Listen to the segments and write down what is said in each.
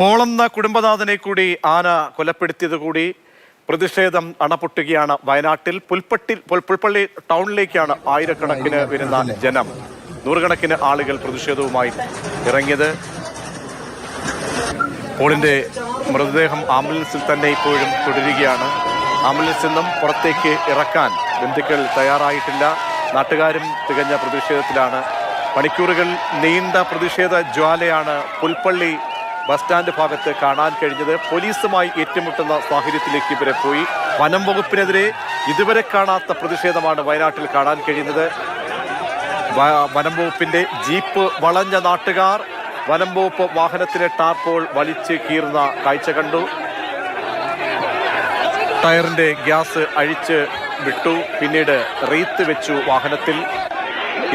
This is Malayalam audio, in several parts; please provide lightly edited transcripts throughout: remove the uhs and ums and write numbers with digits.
പോളെന്ന കുടുംബനാഥനെ കൂടി ആന കൊലപ്പെടുത്തിയത് കൂടി പ്രതിഷേധം അണപൊട്ടുകയാണ് വയനാട്ടിൽ. പുൽപ്പള്ളി ടൗണിലേക്കാണ് ആയിരക്കണക്കിന് വരുന്ന ജനം, നൂറുകണക്കിന് ആളുകൾ പ്രതിഷേധവുമായി ഇറങ്ങിയത്. പോളിന്റെ മൃതദേഹം ആംബുലൻസിൽ തന്നെ ഇപ്പോഴും തുടരുകയാണ്. ആംബുലൻസിൽ നിന്നും പുറത്തേക്ക് ഇറക്കാൻ ബന്ധുക്കൾ തയ്യാറായിട്ടില്ല. നാട്ടുകാരും തികഞ്ഞ പ്രതിഷേധത്തിലാണ്. മണിക്കൂറുകൾ നീണ്ട പ്രതിഷേധ ജ്വാലയാണ് പുൽപ്പള്ളി ബസ് സ്റ്റാൻഡ് ഭാഗത്ത് കാണാൻ കഴിഞ്ഞത്. പോലീസുമായി ഏറ്റുമുട്ടുന്ന സാഹചര്യത്തിലേക്ക് ഇവരെ പോയി. വനം വകുപ്പിനെതിരെ ഇതുവരെ കാണാത്ത പ്രതിഷേധമാണ് വയനാട്ടിൽ കാണാൻ കഴിയുന്നത്. വനം വകുപ്പിന്റെ ജീപ്പ് വളഞ്ഞ നാട്ടുകാർ വനം വകുപ്പ് വാഹനത്തിലെ ടാർപോൾ വലിച്ച് കീറുന്ന കാഴ്ച കണ്ടു. ടയറിന്റെ ഗ്യാസ് അഴിച്ച് വിട്ടു, പിന്നീട് റീത്ത് വെച്ചു വാഹനത്തിൽ.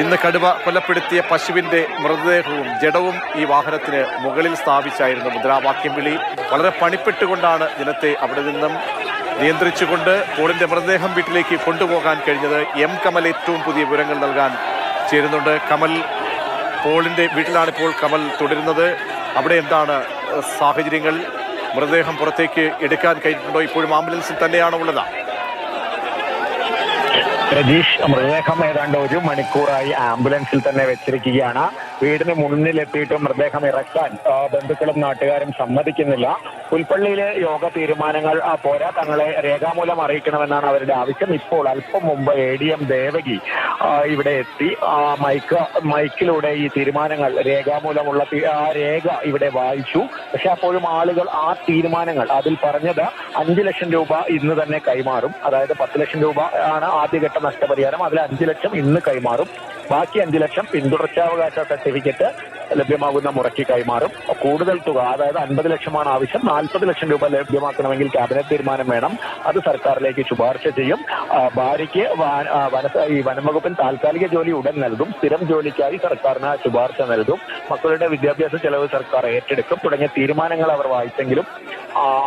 ഇന്ന് കടുവ കൊലപ്പെടുത്തിയ പശുവിന്റെ മൃതദേഹവും ജഡവും ഈ വാഹനത്തിന് മുകളിൽ സ്ഥാപിച്ചായിരുന്നു മുദ്രാവാക്യം വിളി. വളരെ പണിപ്പെട്ടുകൊണ്ടാണ് ജനത്തെ അവിടെ നിന്നും നിയന്ത്രിച്ചുകൊണ്ട് പോളിന്റെ മൃതദേഹം വീട്ടിലേക്ക് കൊണ്ടുപോകാൻ കഴിഞ്ഞത്. എം കമൽ ഏറ്റവും പുതിയ വിവരങ്ങൾ നൽകാൻ ചേരുന്നുണ്ട്. കമൽ, പോളിന്റെ വീട്ടിലാണ് ഇപ്പോൾ കമൽ തുടരുന്നത്. അവിടെ എന്താണ് സാഹചര്യങ്ങൾ? മൃതദേഹം പുറത്തേക്ക് എടുക്കാൻ കഴിഞ്ഞിട്ടുണ്ടോ? ഇപ്പോഴും ആംബുലൻസിൽ തന്നെയാണോ ഉള്ളത്? രജീഷ്, മൃതദേഹം ഏതാണ്ട് 1 മണിക്കൂറായി ആംബുലൻസിൽ തന്നെ വെച്ചിരിക്കുകയാണ്. വീടിന് മുന്നിലെത്തിയിട്ടും മൃതദേഹം ഇറക്കാൻ ബന്ധുക്കളും നാട്ടുകാരും സമ്മതിക്കുന്നില്ല. പുൽപ്പള്ളിയിലെ യോഗ തീരുമാനങ്ങൾ പോരാ, തങ്ങളെ രേഖാമൂലം അറിയിക്കണമെന്നാണ് അവരുടെ ആവശ്യം. ഇപ്പോൾ അല്പം മുമ്പ് ADM ദേവകി ഇവിടെ എത്തി മൈക്കിലൂടെ ഈ തീരുമാനങ്ങൾ രേഖാമൂലമുള്ള രേഖ ഇവിടെ വായിച്ചു. പക്ഷെ അപ്പോഴും ആളുകൾ ആ തീരുമാനങ്ങൾ അതിൽ പറഞ്ഞത് 5 ലക്ഷം രൂപ ഇന്ന് തന്നെ കൈമാറും. അതായത് 10 ലക്ഷം രൂപ ആണ് ആദ്യഘട്ട നഷ്ടപരിഹാരം. അതിൽ 5 ലക്ഷം ഇന്ന് കൈമാറും. ബാക്കി 5 ലക്ഷം പിന്തുടർച്ചാവകാശ സർട്ടിഫിക്കറ്റ് ലഭ്യമാകുന്ന മുറയ്ക്ക് കൈമാറും. കൂടുതൽ തുക, അതായത് 50 ലക്ഷമാണ് ആവശ്യം. 40 ലക്ഷം രൂപ ലഭ്യമാക്കണമെങ്കിൽ ക്യാബിനറ്റ് തീരുമാനം വേണം. അത് സർക്കാരിലേക്ക് ശുപാർശ ചെയ്യും. ഭാര്യയ്ക്ക് ഈ വനംവകുപ്പിൽ താൽക്കാലിക ജോലി ഉടൻ നൽകും. സ്ഥിരം ജോലിക്കായി സർക്കാരിന് ശുപാർശ നൽകും. മക്കളുടെ വിദ്യാഭ്യാസ ചെലവ് സർക്കാർ ഏറ്റെടുക്കും. തുടങ്ങിയ തീരുമാനങ്ങൾ അവർ വായിച്ചെങ്കിലും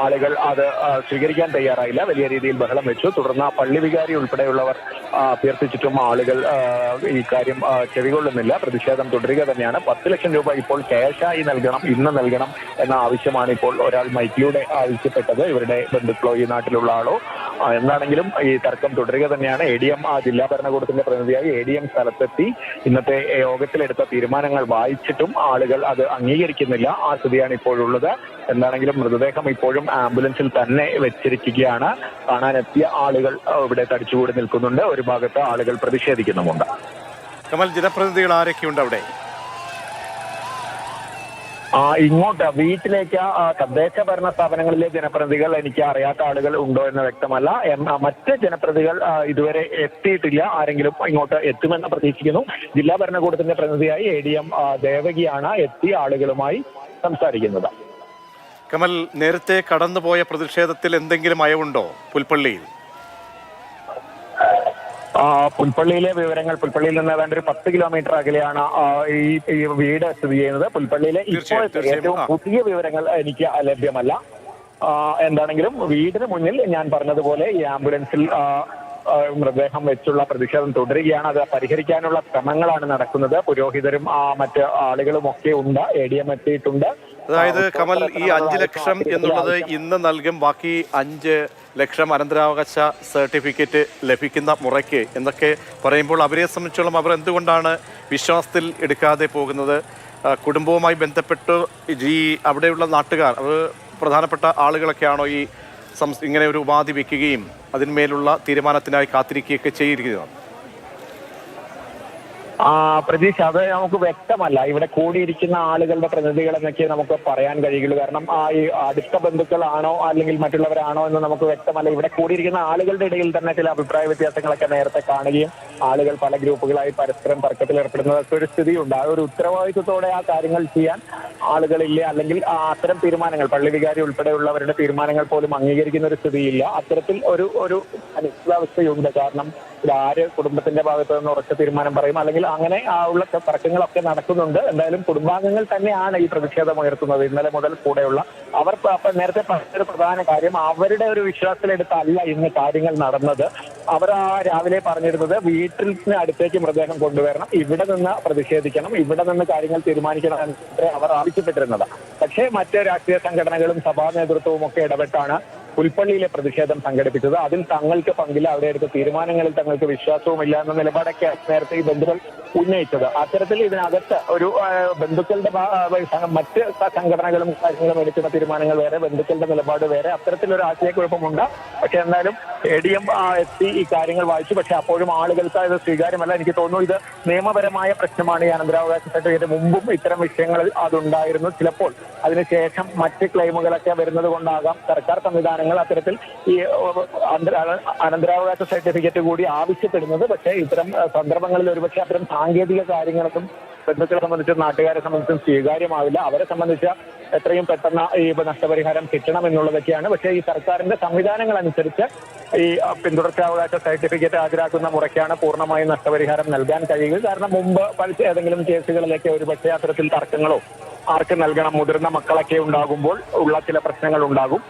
ആളുകൾ അത് സ്വീകരിക്കാൻ തയ്യാറായില്ല. വലിയ രീതിയിൽ ബഹളം വെച്ചു. തുടർന്ന് പള്ളി വികാരി ഉൾപ്പെടെയുള്ളവർ അഭ്യർത്ഥിച്ചിട്ടും ആളുകൾ ഈ കാര്യം ചെവികൊള്ളുന്നില്ല. പ്രതിഷേധം തുടരുക തന്നെയാണ്. 10 ലക്ഷം രൂപ ഇപ്പോൾ ക്യാഷായി നൽകണം, ഇന്ന് നൽകണം എന്ന ആവശ്യമാണ് ഇപ്പോൾ ഒരാൾ മൈക്കിലൂടെ ആവശ്യപ്പെട്ടത്. ഇവരുടെ ബന്ധുക്കളോ ഈ നാട്ടിലുള്ള ആളോ എന്താണെങ്കിലും ഈ തർക്കം തുടരുക തന്നെയാണ്. ADM ജില്ലാ ഭരണകൂടത്തിന്റെ പ്രതിനിധിയായി ADM സ്ഥലത്തെത്തി ഇന്നത്തെ യോഗത്തിലെടുത്ത തീരുമാനങ്ങൾ വായിച്ചിട്ടും ആളുകൾ അത് അംഗീകരിക്കുന്നില്ല. ആ സ്ഥിതിയാണ് ഇപ്പോഴുള്ളത്. എന്താണെങ്കിലും മൃതദേഹം ഇപ്പോഴും ആംബുലൻസിൽ തന്നെ വെച്ചിരിക്കുകയാണ്. കാണാനെത്തിയ ആളുകൾ ഇവിടെ തടിച്ചുകൂടി നിൽക്കുന്നുണ്ട്. ഒരു ഭാഗത്ത് ആളുകൾ പ്രതിഷേധിക്കുന്നുമുണ്ട്. കമൽ, ജനപ്രതിനിധികൾ ആരൊക്കെയുണ്ട് അവിടെ? ഇങ്ങോട്ട് വീട്ടിലേക്ക് തദ്ദേശ ഭരണ സ്ഥാപനങ്ങളിലെ ജനപ്രതിനിധികൾ എനിക്ക് അറിയാത്ത ആളുകൾ ഉണ്ടോ എന്ന് വ്യക്തമല്ല. മറ്റ് ജനപ്രതിനിധികൾ ഇതുവരെ എത്തിയിട്ടില്ല. ആരെങ്കിലും ഇങ്ങോട്ട് എത്തുമെന്ന് പ്രതീക്ഷിക്കുന്നു. ജില്ലാ ഭരണകൂടത്തിന്റെ പ്രതിനിധിയായി ADM ദേവകിയാണ് എത്തി ആളുകളുമായി സംസാരിക്കുന്നത്. കമൽ, നേരത്തെ കടന്നുപോയ പ്രതിഷേധത്തിൽ എന്തെങ്കിലും അയവുണ്ടോ പുൽപ്പള്ളിയിൽ? പുൽപ്പള്ളിയിലെ വിവരങ്ങൾ, പുൽപ്പള്ളിയിൽ നിന്ന് ഏതാണ്ട് ഒരു 10 കിലോമീറ്റർ അകലെയാണ് ഈ വീട് സ്ഥിതി ചെയ്യുന്നത്. പുൽപ്പള്ളിയിലെ ഇപ്പോഴത്തെ ഏറ്റവും പുതിയ വിവരങ്ങൾ എനിക്ക് ലഭ്യമല്ല. എന്താണെങ്കിലും വീടിന് മുന്നിൽ ഞാൻ പറഞ്ഞതുപോലെ ഈ ആംബുലൻസിൽ മൃതദേഹം വെച്ചുള്ള പ്രതിഷേധം തുടരുകയാണ്. അത് പരിഹരിക്കാനുള്ള ശ്രമങ്ങളാണ് നടക്കുന്നത്. പുരോഹിതരും മറ്റ് ആളുകളും ഒക്കെ ഉണ്ട്. ADM എത്തിയിട്ടുണ്ട്. അതായത് കമൽ, ഈ 5 ലക്ഷം എന്നുള്ളത് ഇന്ന് നൽകും, ബാക്കി 5 ലക്ഷം അനന്തരാവകാശ സർട്ടിഫിക്കറ്റ് ലഭിക്കുന്ന മുറയ്ക്ക് എന്നൊക്കെ പറയുമ്പോൾ അവരെ സംബന്ധിച്ചോളം അവർ എന്തുകൊണ്ടാണ് വിശ്വാസത്തിൽ എടുക്കാതെ പോകുന്നത്? കുടുംബവുമായി ബന്ധപ്പെട്ട് ഈ അവിടെയുള്ള നാട്ടുകാർ, അവർ പ്രധാനപ്പെട്ട ആളുകളൊക്കെയാണോ ഈ ഇങ്ങനെ ഒരു ഉപാധി വെക്കുകയും അതിന്മേലുള്ള തീരുമാനത്തിനായി കാത്തിരിക്കുകയൊക്കെ ചെയ്തിരിക്കുന്നത്? പ്രതീക്ഷ, അത് നമുക്ക് വ്യക്തമല്ല. ഇവിടെ കൂടിയിരിക്കുന്ന ആളുകളുടെ പ്രതിനിധികൾ എന്നൊക്കെ നമുക്ക് പറയാൻ കഴിയുള്ളൂ. കാരണം ഈ അടുത്ത ബന്ധുക്കളാണോ അല്ലെങ്കിൽ മറ്റുള്ളവരാണോ എന്ന് നമുക്ക് വ്യക്തമല്ല. ഇവിടെ കൂടിയിരിക്കുന്ന ആളുകളുടെ ഇടയിൽ തന്നെ ചില അഭിപ്രായ വ്യത്യാസങ്ങളൊക്കെ നേരത്തെ കാണുകയും ആളുകൾ പല ഗ്രൂപ്പുകളായി പരസ്പരം തർക്കത്തിൽ ഏർപ്പെടുന്നതൊക്കെ ഒരു സ്ഥിതിയുണ്ട്. ആ ഒരു ഉത്തരവാദിത്വത്തോടെ ആ കാര്യങ്ങൾ ചെയ്യാൻ ആളുകളില്ല. അല്ലെങ്കിൽ അത്തരം തീരുമാനങ്ങൾ, പള്ളി വികാരി ഉൾപ്പെടെയുള്ളവരുടെ തീരുമാനങ്ങൾ പോലും അംഗീകരിക്കുന്ന ഒരു സ്ഥിതിയില്ല. അത്തരത്തിൽ ഒരു അനിശ്ചിതാവസ്ഥയുണ്ട്. കാരണം ആര് കുടുംബത്തിന്റെ ഭാഗത്ത് നിന്ന് ഉറച്ച തീരുമാനം പറയും, അല്ലെങ്കിൽ അങ്ങനെ ഉള്ള തർക്കങ്ങളൊക്കെ നടക്കുന്നുണ്ട്. എന്തായാലും കുടുംബാംഗങ്ങൾ തന്നെയാണ് ഈ പ്രതിഷേധം ഉയർത്തുന്നത്. ഇന്നലെ മുതൽ കൂടെയുള്ള അവർ നേരത്തെ പറഞ്ഞൊരു പ്രധാന കാര്യം, അവരുടെ ഒരു വിശ്വാസത്തിലെടുത്തല്ല ഇന്ന് കാര്യങ്ങൾ നടന്നത്. അവർ രാവിലെ പറഞ്ഞിരുന്നത് വീട്ടിന് അടുത്തേക്ക് മൃതദേഹം കൊണ്ടുവരണം, ഇവിടെ നിന്ന് പ്രതിഷേധിക്കണം, ഇവിടെ നിന്ന് കാര്യങ്ങൾ തീരുമാനിക്കണം എന്നേ അവർ ആവശ്യപ്പെട്ടിരുന്നത്. പക്ഷേ മറ്റ് രാഷ്ട്രീയ സംഘടനകളും സഭാ നേതൃത്വവും ഒക്കെ ഇടപെട്ടാണ് പുൽപ്പള്ളിയിലെ പ്രതിഷേധം സംഘടിപ്പിച്ചത്. അതിൽ തങ്ങൾക്ക് പങ്കില്ല, അവിടെ എടുത്ത തീരുമാനങ്ങളിൽ തങ്ങൾക്ക് വിശ്വാസവുമില്ല എന്ന നിലപാടൊക്കെ നേരത്തെ ഈ ബന്ധുക്കൾ ഉന്നയിച്ചത്. അത്തരത്തിൽ ഇതിനകത്ത് ഒരു ബന്ധുക്കളുടെ മറ്റ് സംഘടനകളും കാര്യങ്ങളും എടുക്കുന്ന തീരുമാനങ്ങൾ വേറെ, ബന്ധുക്കളുടെ നിലപാട് വേറെ, അത്തരത്തിലൊരു ആശയക്കുഴപ്പമുണ്ട്. പക്ഷെ എന്നാലും ADM എത്തി ഈ കാര്യങ്ങൾ വായിച്ചു. പക്ഷെ അപ്പോഴും ആളുകൾക്ക് ഇത് സ്വീകാര്യമല്ല. എനിക്ക് തോന്നുന്നു ഇത് നിയമപരമായ പ്രശ്നമാണ്. ഈ അനന്തരാവകാശ സർട്ടിഫിക്കറ്റ് മുമ്പും ഇത്തരം വിഷയങ്ങളിൽ അതുണ്ടായിരുന്നു. ചിലപ്പോൾ അതിനുശേഷം മറ്റ് ക്ലെയിമുകളൊക്കെ വരുന്നത് കൊണ്ടാകാം സർക്കാർ സംവിധാനങ്ങൾ അത്തരത്തിൽ ഈ അനന്തരാവകാശ സർട്ടിഫിക്കറ്റ് കൂടി ആവശ്യപ്പെടുന്നത്. പക്ഷേ ഇത്തരം സന്ദർഭങ്ങളിൽ ഒരുപക്ഷെ അത്തരം സാങ്കേതിക കാര്യങ്ങളൊന്നും ബന്ധുക്കളെ സംബന്ധിച്ചും നാട്ടുകാരെ സംബന്ധിച്ചും സ്വീകാര്യമാവില്ല. അവരെ സംബന്ധിച്ച് എത്രയും പെട്ടെന്ന് ഈ നഷ്ടപരിഹാരം കിട്ടണം എന്നുള്ളതൊക്കെയാണ്. പക്ഷേ ഈ സർക്കാരിന്റെ സംവിധാനങ്ങൾ അനുസരിച്ച് ഈ പിന്തുടർച്ചാവകാശ സർട്ടിഫിക്കറ്റ് ഹാജരാക്കുന്ന മുറയ്ക്കാണ് പൂർണ്ണമായും നഷ്ടപരിഹാരം നൽകാൻ കഴിയുക. കാരണം മുമ്പ് ഏതെങ്കിലും കേസുകളിലേക്ക് ഒരുപക്ഷെ അത്തരത്തിൽ തർക്കങ്ങളോ ആർക്ക് നൽകണം, മുതിർന്ന മക്കളൊക്കെ ഉണ്ടാകുമ്പോൾ ഉള്ള ചില പ്രശ്നങ്ങൾ ഉണ്ടാകും.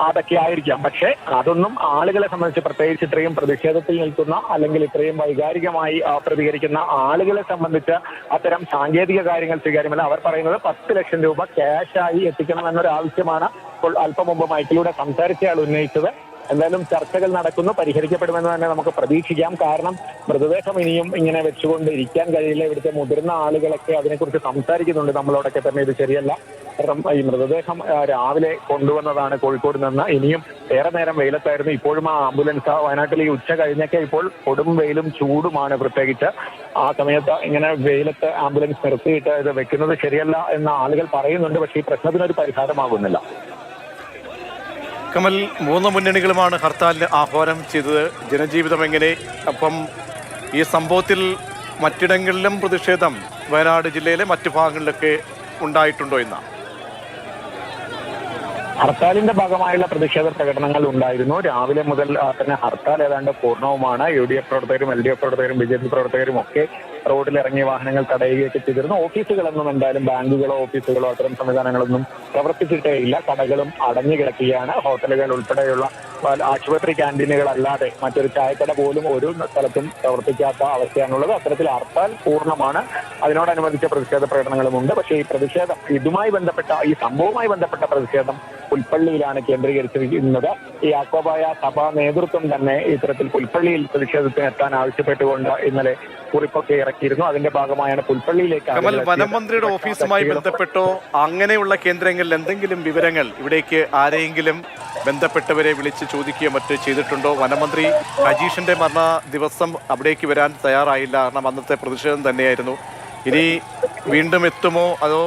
അതൊക്കെ ആയിരിക്കാം. പക്ഷേ അതൊന്നും ആളുകളെ സംബന്ധിച്ച്, പ്രത്യേകിച്ച് ഇത്രയും പ്രതിഷേധത്തിൽ നിൽക്കുന്ന അല്ലെങ്കിൽ ഇത്രയും വൈകാരികമായി പ്രതികരിക്കുന്ന ആളുകളെ സംബന്ധിച്ച് അത്തരം സാങ്കേതിക കാര്യങ്ങൾ സ്വീകാര്യമല്ല. അവർ പറയുന്നത് 10 ലക്ഷം രൂപ ക്യാഷായി എത്തിക്കണം എന്നൊരു ആവശ്യമാണ് ഇപ്പോൾ അല്പം മുമ്പ് മൈക്കിലൂടെ സംസാരിച്ചയാൾ ഉന്നയിച്ചത്. എന്തായാലും ചർച്ചകൾ നടക്കുന്നു, പരിഹരിക്കപ്പെടുമെന്ന് തന്നെ നമുക്ക് പ്രതീക്ഷിക്കാം. കാരണം മൃതദേഹം ഇനിയും ഇങ്ങനെ വെച്ചുകൊണ്ട് ഇരിക്കാൻ കഴിയില്ല. ഇവിടുത്തെ മുതിർന്ന ആളുകളൊക്കെ അതിനെക്കുറിച്ച് സംസാരിക്കുന്നുണ്ട് നമ്മളോടൊക്കെ തന്നെ. ഇത് ശരിയല്ല. കാരണം ഈ മൃതദേഹം രാവിലെ കൊണ്ടുവന്നതാണ് കോഴിക്കോട് നിന്ന്. ഇനിയും ഏറെ നേരം വെയിലത്തായിരുന്നു. ഇപ്പോഴും ആ ആംബുലൻസ് വയനാട്ടിൽ ഈ ഉച്ച കഴിഞ്ഞൊക്കെ ഇപ്പോൾ കൊടും വെയിലും ചൂടുമാണ്. പ്രത്യേകിച്ച് ആ സമയത്ത് ഇങ്ങനെ വെയിലത്ത് ആംബുലൻസ് നിർത്തിയിട്ട് ഇത് വെക്കുന്നത് ശരിയല്ല എന്ന് ആളുകൾ പറയുന്നുണ്ട്. പക്ഷേ ഈ പ്രശ്നത്തിനൊരു പരിഹാരമാകുന്നില്ല. കമൽ, 3 മുന്നണികളുമാണ് ഹർത്താലിന് ആഹ്വാനം ചെയ്തത്. ജനജീവിതം എങ്ങനെ? അപ്പം ഈ സംഭവത്തിൽ മറ്റിടങ്ങളിലും പ്രതിഷേധം വയനാട് ജില്ലയിലെ മറ്റു ഭാഗങ്ങളിലൊക്കെ ഉണ്ടായിട്ടുണ്ടോ എന്നാണ്? ഹർത്താലിന്റെ ഭാഗമായുള്ള പ്രതിഷേധ പ്രകടനങ്ങൾ ഉണ്ടായിരുന്നു. രാവിലെ മുതൽ തന്നെ ഹർത്താൽ ഏതാണ്ട് പൂർണ്ണവുമാണ്. UDF പ്രവർത്തകരും LDF പ്രവർത്തകരും BJP പ്രവർത്തകരും ഒക്കെ റോഡിലിറങ്ങിയ വാഹനങ്ങൾ തടയുകയൊക്കെ ചെയ്തിരുന്നു. ഓഫീസുകളൊന്നും, എന്തായാലും ബാങ്കുകളോ ഓഫീസുകളോ അത്തരം സംവിധാനങ്ങളൊന്നും പ്രവർത്തിച്ചിട്ടേ ഇല്ല. കടകളും അടഞ്ഞു കിടക്കുകയാണ്. ഹോട്ടലുകൾ ഉൾപ്പെടെയുള്ള ആശുപത്രി ക്യാൻറ്റീനുകളല്ലാതെ മറ്റൊരു ചായക്കട പോലും ഒരു സ്ഥലത്തും പ്രവർത്തിക്കാത്ത അവസ്ഥയാണുള്ളത്. അത്തരത്തിൽ ഹർത്താൽ പൂർണ്ണമാണ്. അതിനോടനുബന്ധിച്ച പ്രതിഷേധ പ്രകടനങ്ങളുമുണ്ട്. പക്ഷേ ഈ പ്രതിഷേധം, ഇതുമായി ബന്ധപ്പെട്ട ഈ സംഭവവുമായി ബന്ധപ്പെട്ട പ്രതിഷേധം പുൽപ്പള്ളിയിലാണ് കേന്ദ്രീകരിച്ചിരിക്കുന്നത്. ഈ യാക്കോബായ സഭാ നേതൃത്വം തന്നെ ഇത്തരത്തിൽ പുൽപ്പള്ളിയിൽ പ്രതിഷേധത്തിന് എത്താൻ ആവശ്യപ്പെട്ടുകൊണ്ട് ഇന്നലെ കുറിപ്പൊക്കെ ഇറക്കിയിരുന്നു. അതിന്റെ ഭാഗമായാണ് പുൽപ്പള്ളിയിലേക്ക്. കമൽ, വനമന്ത്രിയുടെ ഓഫീസുമായി ബന്ധപ്പെട്ടോ അങ്ങനെയുള്ള കേന്ദ്രങ്ങളിൽ എന്തെങ്കിലും വിവരങ്ങൾ, ഇവിടേക്ക് ആരെയെങ്കിലും ബന്ധപ്പെട്ടവരെ വിളിച്ച് ചോദിക്കുകയോ മറ്റോ ചെയ്തിട്ടുണ്ടോ? വനമന്ത്രി അജീഷിന്റെ മരണ ദിവസം അവിടേക്ക് വരാൻ തയ്യാറായില്ല. കാരണം അന്നത്തെ പ്രതിഷേധം തന്നെയായിരുന്നു. ഇനി വീണ്ടും എത്തുമോ? അതോ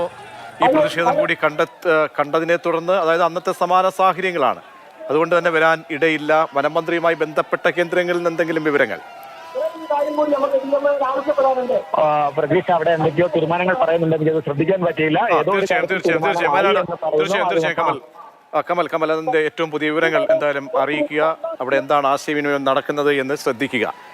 ഈ പ്രതിഷേധം കൂടി കണ്ടതിനെ തുടർന്ന്, അതായത് അന്നത്തെ സമാന സാഹചര്യങ്ങളാണ്, അതുകൊണ്ട് തന്നെ വരാൻ ഇടയില്ല. വനമന്ത്രിയുമായി ബന്ധപ്പെട്ട കേന്ദ്രങ്ങളിൽ നിന്ന് എന്തെങ്കിലും വിവരങ്ങൾ? പ്രതീക്ഷ അവിടെ എന്തൊക്കെയോ തീരുമാനങ്ങൾ പറയുന്നുണ്ട്. എനിക്കത് ശ്രദ്ധിക്കാൻ പറ്റിയില്ല. തീർച്ചയായും കമൽ അതിന്റെ ഏറ്റവും പുതിയ വിവരങ്ങൾ എന്തായാലും അറിയിക്കുക. അവിടെ എന്താണ് ആശയവിനിമയം നടക്കുന്നത് എന്ന് ശ്രദ്ധിക്കുക.